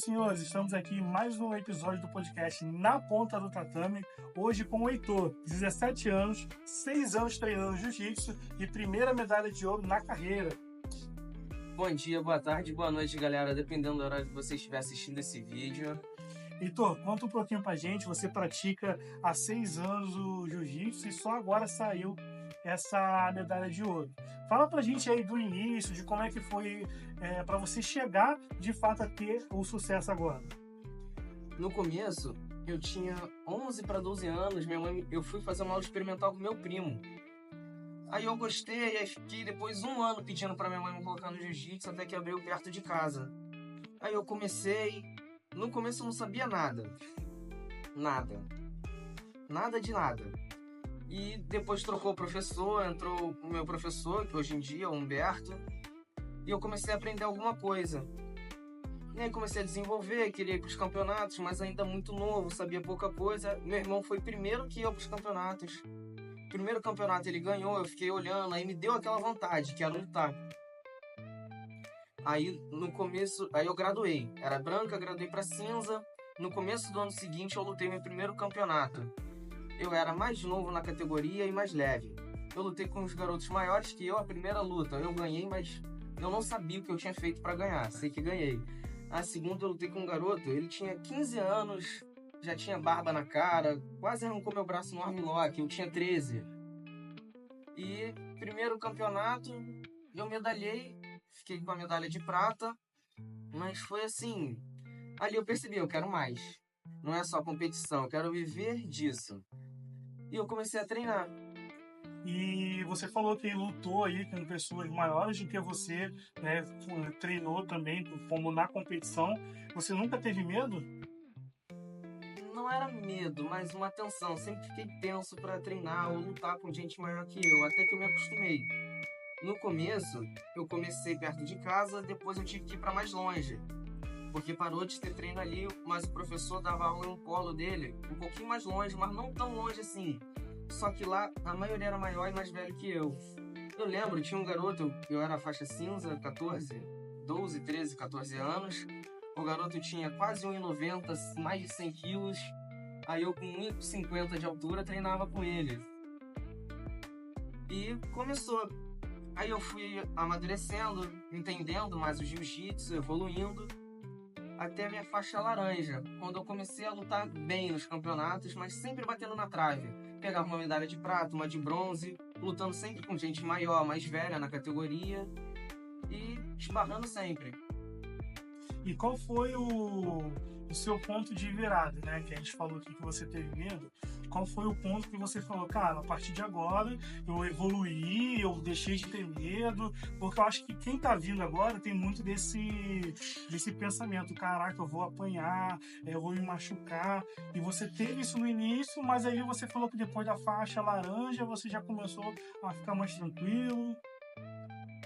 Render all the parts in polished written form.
e senhores, estamos aqui em mais um episódio do podcast Na Ponta do Tatame, hoje com o Heitor, 17 anos, 6 anos treinando jiu-jitsu e primeira medalha de ouro na carreira. Bom dia, boa tarde, boa noite, galera, dependendo do horário que você estiver assistindo esse vídeo. Heitor, conta um pouquinho pra gente, você pratica há 6 anos o jiu-jitsu e só agora saiu essa medalha de ouro. Fala pra gente aí do início, de como é que foi para você chegar de fato a ter o sucesso agora. No começo, eu tinha 11 para 12 anos, eu fui fazer uma aula experimental com meu primo. Aí eu gostei, aí fiquei depois 1 ano pedindo pra minha mãe me colocar no jiu-jitsu até que abriu perto de casa. Aí eu comecei, no começo eu não sabia nada. Nada de nada. E depois trocou o professor, entrou o meu professor, que hoje em dia é o Humberto, e eu comecei a aprender alguma coisa. E aí comecei a desenvolver, queria ir para os campeonatos, mas ainda muito novo, sabia pouca coisa. Meu irmão foi primeiro que eu para os campeonatos. Primeiro campeonato ele ganhou, eu fiquei olhando, aí me deu aquela vontade, que era lutar. Aí no começo, aí eu graduei, era branca, graduei para cinza. No começo do ano seguinte eu lutei meu primeiro campeonato. Eu era mais novo na categoria e mais leve. Eu lutei com os garotos maiores que eu, a primeira luta. Eu ganhei, mas eu não sabia o que eu tinha feito para ganhar. Sei que ganhei. A segunda eu lutei com um garoto, ele tinha 15 anos, já tinha barba na cara, quase arrancou meu braço no armlock, eu tinha 13. E primeiro campeonato, eu medalhei, fiquei com a medalha de prata, mas foi assim, ali eu percebi, eu quero mais. Não é só competição, eu quero viver disso. E eu comecei a treinar. E você falou que lutou aí com pessoas maiores do que você, né? Treinou também, como na competição. Você nunca teve medo? Não era medo, mas uma tensão. Sempre fiquei tenso para treinar ou lutar com gente maior que eu, até que eu me acostumei. No começo, eu comecei perto de casa, depois eu tive que ir para mais longe. Porque parou de ter treino ali, mas o professor dava aula em um polo dele, um pouquinho mais longe, mas não tão longe assim. Só que lá, a maioria era maior e mais velho que eu. Eu lembro, tinha um garoto, eu era faixa cinza, 12, 13, 14 anos. O garoto tinha quase 1,90, mais de 100 quilos. Aí eu com 1,50 de altura treinava com ele. E começou. Aí eu fui amadurecendo, entendendo mais o jiu-jitsu, evoluindo, até a minha faixa laranja, quando eu comecei a lutar bem nos campeonatos, mas sempre batendo na trave. Pegava uma medalha de prata, uma de bronze, lutando sempre com gente maior, mais velha na categoria e esbarrando sempre. E qual foi o seu ponto de virada, né? Que a gente falou aqui que você teve medo. Qual foi o ponto que você falou, cara, a partir de agora eu evoluí, eu deixei de ter medo? Porque eu acho que quem tá vindo agora tem muito desse pensamento, caraca, eu vou apanhar, eu vou me machucar. E você teve isso no início, mas aí você falou que depois da faixa laranja você já começou a ficar mais tranquilo.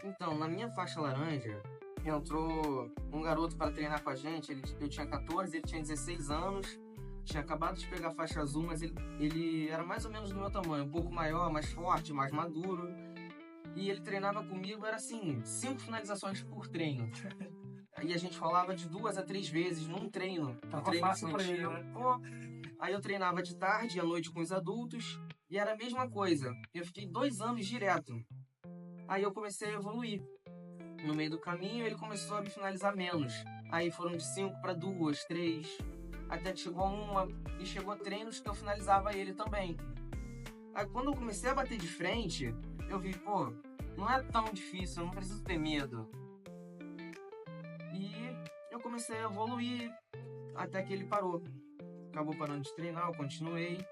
Então, na minha faixa laranja, entrou um garoto para treinar com a gente. Eu tinha 14, ele tinha 16 anos. Tinha acabado de pegar a faixa azul, mas ele era mais ou menos do meu tamanho. Um pouco maior, mais forte, mais maduro. E ele treinava comigo, era assim, 5 finalizações por treino. Aí a gente falava de 2 a 3 vezes num treino. Tava fácil pra ele, né? Aí eu treinava de tarde e à noite com os adultos. E era a mesma coisa. Eu fiquei 2 anos direto. Aí eu comecei a evoluir. No meio do caminho, ele começou a me finalizar menos. Aí foram de 5 para 2, 3, até que chegou a 1 e chegou a treinos que eu finalizava ele também. Aí quando eu comecei a bater de frente, eu vi, pô, não é tão difícil, eu não preciso ter medo. E eu comecei a evoluir até que ele parou. Acabou parando de treinar, eu continuei.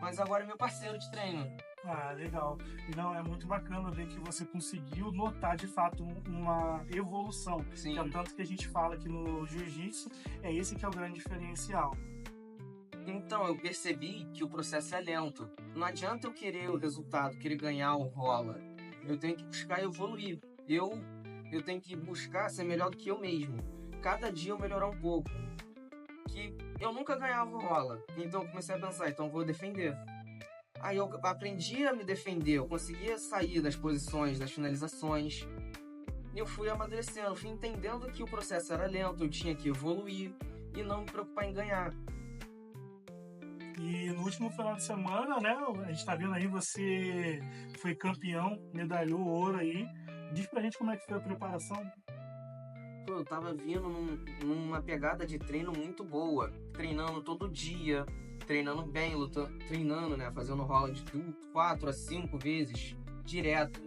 Mas agora é meu parceiro de treino. Ah, legal. E não, é muito bacana ver que você conseguiu notar de fato uma evolução. Sim. Que é o tanto que a gente fala aqui no jiu-jitsu, é esse que é o grande diferencial. Então, eu percebi que o processo é lento. Não adianta eu querer o resultado, querer ganhar o rola. Eu tenho que buscar evoluir. Eu tenho que buscar ser melhor do que eu mesmo. Cada dia eu melhorar um pouco. Que eu nunca ganhava o rola. Então eu comecei a pensar, então eu vou defender. Aí eu aprendi a me defender, eu conseguia sair das posições, das finalizações. eu fui amadurecendo, fui entendendo que o processo era lento, eu tinha que evoluir e não me preocupar em ganhar. E no último final de semana, né, a gente tá vendo aí, você foi campeão, medalhou ouro aí. Diz pra gente como é que foi a preparação. Pô, eu tava vindo numa pegada de treino muito boa, treinando todo dia, treinando bem, lutando, treinando, né, fazendo rola de 4 a 5 vezes, direto.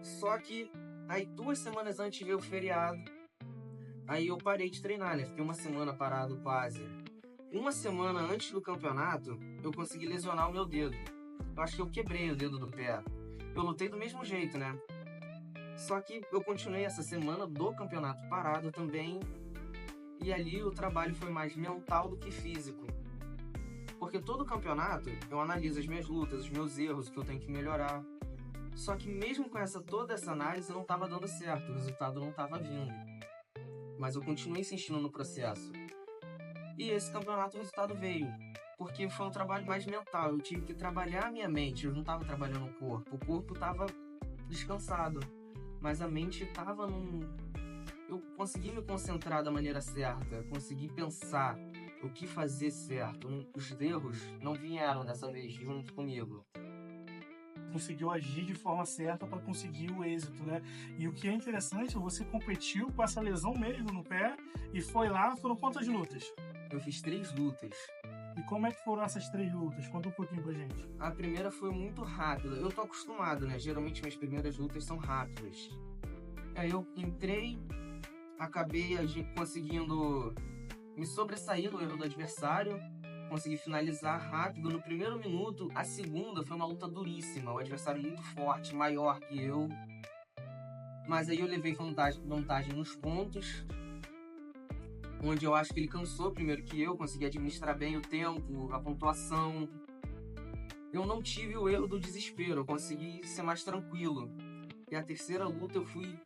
Só que aí 2 semanas antes veio o feriado, aí eu parei de treinar, né, fiquei uma semana parado quase. Uma semana antes do campeonato, eu consegui lesionar o meu dedo. Eu acho que eu quebrei o dedo do pé. Eu lutei do mesmo jeito, né? Só que eu continuei essa semana do campeonato parado também. E ali o trabalho foi mais mental do que físico. Porque todo campeonato eu analiso as minhas lutas, os meus erros, o que eu tenho que melhorar. Só que mesmo com toda essa análise não estava dando certo, o resultado não estava vindo. Mas eu continuei insistindo no processo. E esse campeonato o resultado veio. Porque foi um trabalho mais mental. Eu tive que trabalhar a minha mente. Eu não estava trabalhando o corpo. O corpo estava descansado. Mas a mente estava Eu consegui me concentrar da maneira certa. Consegui pensar o que fazer certo. Os erros não vieram dessa vez junto comigo. Conseguiu agir de forma certa para conseguir o êxito, né? E o que é interessante, você competiu com essa lesão mesmo no pé e foi lá, foram quantas lutas? Eu fiz 3 lutas. E como é que foram essas 3 lutas? Conta um pouquinho pra gente. A primeira foi muito rápida. Eu tô acostumado, né? Geralmente minhas primeiras lutas são rápidas. Aí eu entrei, acabei conseguindo me sobressair no erro do adversário, consegui finalizar rápido no primeiro minuto. A segunda foi uma luta duríssima, o adversário muito forte, maior que eu. Mas aí eu levei vantagem nos pontos, onde eu acho que ele cansou primeiro que eu, consegui administrar bem o tempo, a pontuação. Eu não tive o erro do desespero, eu consegui ser mais tranquilo. E a terceira luta eu fui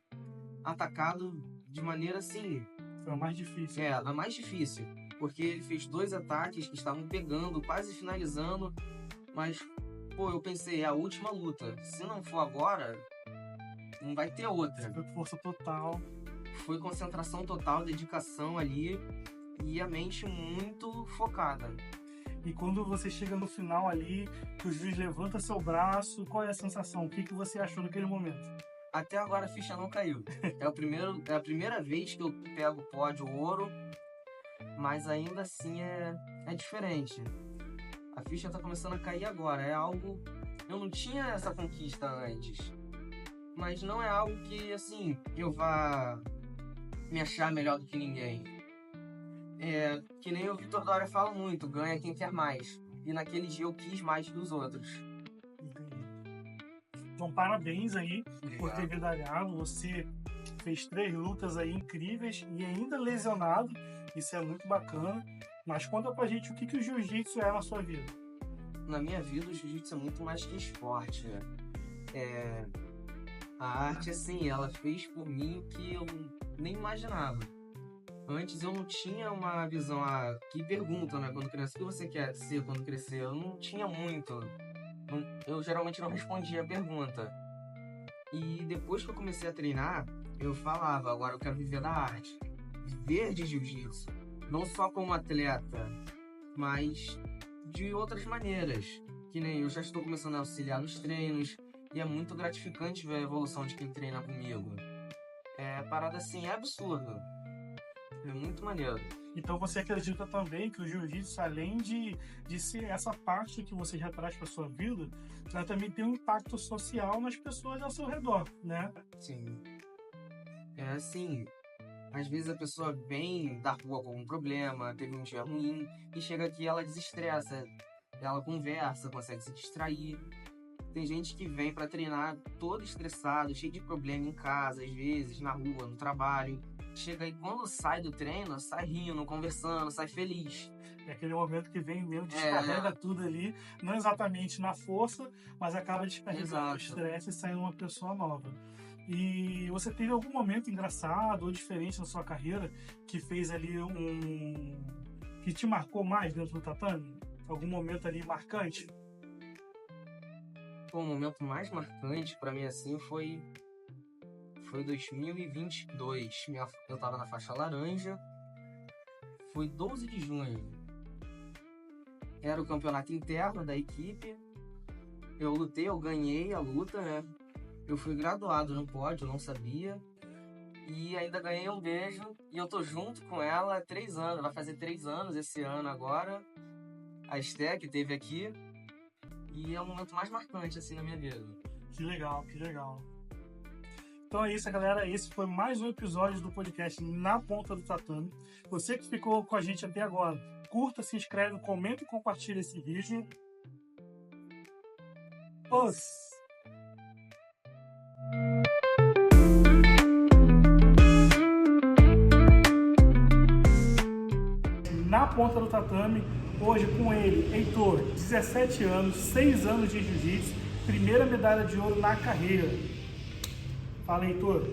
atacado de maneira assim... Foi a mais difícil. A mais difícil. Porque ele fez 2 ataques que estavam pegando, quase finalizando. Mas, pô, eu pensei, é a última luta. Se não for agora, não vai ter outra. Foi força total. Foi concentração total, dedicação ali. E a mente muito focada. E quando você chega no final ali, que o juiz levanta seu braço, qual é a sensação? O que você achou naquele momento? Até agora a ficha não caiu. É a primeira vez que eu pego o pódio ouro, mas ainda assim é diferente. A ficha tá começando a cair agora. É algo... Eu não tinha essa conquista antes. Mas não é algo que, assim, eu vá me achar melhor do que ninguém. É que nem o Vitor Dória fala muito, ganha quem quer mais. E naquele dia eu quis mais que os outros. Então, parabéns aí por ter medalhado. Você fez 3 lutas aí incríveis e ainda lesionado. Isso é muito bacana. Mas conta pra gente o que o jiu-jitsu é na sua vida. Na minha vida, o jiu-jitsu é muito mais que esporte. A arte, assim, ela fez por mim o que eu nem imaginava. Antes eu não tinha uma visão... que pergunta, né? Quando criança, o que você quer ser quando crescer? Eu não tinha muito... Eu geralmente não respondia a pergunta. E depois que eu comecei a treinar, eu falava, agora eu quero viver da arte. Viver de jiu-jitsu. Não só como atleta, mas de outras maneiras. Que nem eu já estou começando a auxiliar nos treinos. E é muito gratificante ver a evolução de quem treina comigo. Parada assim, é absurdo. É muito maneiro. Então você acredita também que o jiu-jitsu, além de ser essa parte que você já traz para sua vida, ela também tem um impacto social nas pessoas ao seu redor, né? Sim. É assim, às vezes a pessoa vem da rua com um problema, teve um dia ruim, e chega aqui e ela desestressa. Ela conversa, consegue se distrair. Tem gente que vem para treinar todo estressado, cheio de problema em casa, às vezes, na rua, no trabalho. Chega aí, quando sai do treino, sai rindo, conversando, sai feliz. É aquele momento que vem mesmo, descarrega tudo ali, não exatamente na força, mas acaba descarregando o estresse e saindo uma pessoa nova. E você teve algum momento engraçado ou diferente na sua carreira que fez ali que te marcou mais dentro do tatame? Algum momento ali marcante? O momento mais marcante pra mim, assim, foi foi 2022. Eu tava na faixa laranja. Foi 12 de junho. Era o campeonato interno da equipe. Eu lutei, eu ganhei a luta, né? Eu fui graduado no pódio, eu não sabia. E ainda ganhei um beijo. E eu tô junto com ela há 3 anos. Vai fazer 3 anos esse ano agora. A Esté, que teve aqui. E é o momento mais marcante, assim, na minha vida. Que legal, que legal. Então é isso, galera. Esse foi mais um episódio do podcast Na Ponta do Tatame. Você que ficou com a gente até agora, curta, se inscreve, comenta e compartilha esse vídeo. Na Ponta do Tatame, hoje com ele, Heitor, 17 anos, 6 anos de jiu-jitsu, primeira medalha de ouro na carreira. Fala, Heitor.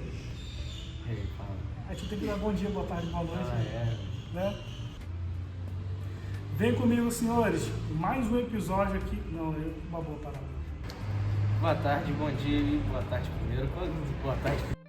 Fala. A gente tem que dar bom dia, boa tarde, boa noite. Né? Vem comigo, senhores. Mais um episódio aqui. Não, uma boa parada. Boa tarde, bom dia, boa tarde primeiro. Boa tarde.